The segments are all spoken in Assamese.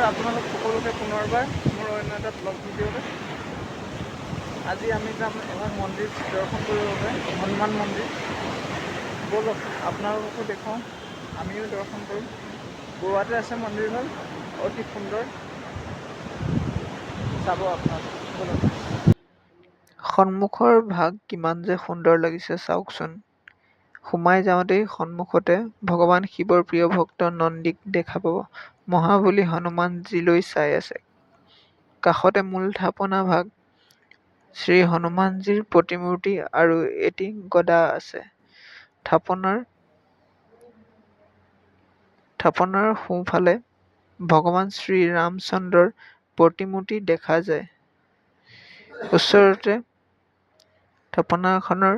আপোনালোক সকলোকে পুনৰবাৰ মোৰ অন্য এটা ব্লগ ভিডিঅ'লৈ। আজি আমি যাম এভাগ মন্দিৰ দৰ্শন কৰিবৰ বাবে, হনুমান মন্দিৰ। ব'লক আপোনালোককো দেখুৱাওঁ, আমিও দৰ্শন কৰিম। গোৱাতে আছে মন্দিৰভাগ, অতি সুন্দৰ, চাব আপোনালোক। ব'লক। সন্মুখৰ ভাগ কিমান যে সুন্দৰ লাগিছে চাওকচোন। সোমাই যাওঁতেই সন্মুখতে ভগৱান শিৱৰ প্ৰিয় ভক্ত নন্দীক দেখা পাব। মহাবলী হনুমানজীলৈ চাই আছে। কাষতে মূল থাপনা ভাগ, শ্ৰী হনুমানজীৰ প্ৰতিমূৰ্তি আৰু এটি গদা আছে। থাপনাৰ সোঁফালে ভগৱান শ্ৰী ৰামচন্দ্ৰৰ প্ৰতিমূৰ্তি দেখা যায়। ওচৰতে থাপনাখনৰ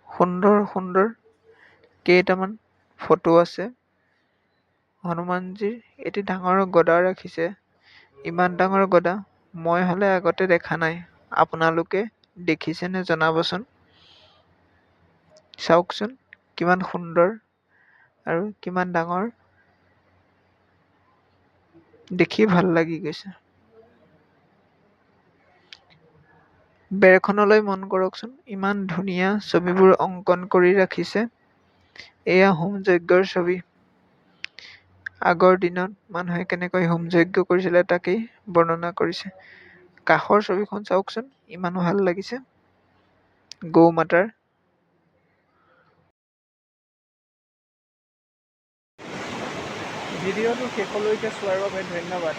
সুন্দৰ সুন্দৰ কেইটামান ফটো আছে। হনুমানজীৰ এটি ডাঙৰ গদা ৰাখিছে। ইমান ডাঙৰ গদা মই হ'লে আগতে দেখা নাই। আপোনালোকে দেখিছেনে জনাবচোন। চাওকচোন কিমান সুন্দৰ আৰু কিমান ডাঙৰ, দেখি ভাল লাগি গৈছে। বেৰখনলৈ মন কৰকচোন, ইমান ধুনীয়া ছবিবোৰ অংকন কৰি ৰাখিছে। এয়া হোম যজ্ঞৰ ছবি। আগৰ দিনত মানুহে কেনেকৈ হোম যজ্ঞ কৰিছিলে তাকেই বৰ্ণনা কৰিছে। কাষৰ ছবিখন চাওকচোন, ইমান ভাল লাগিছে। গৌ মাতাৰ ভিডিঅ'টো শেষলৈকে চোৱাৰ বাবে ধন্যবাদ।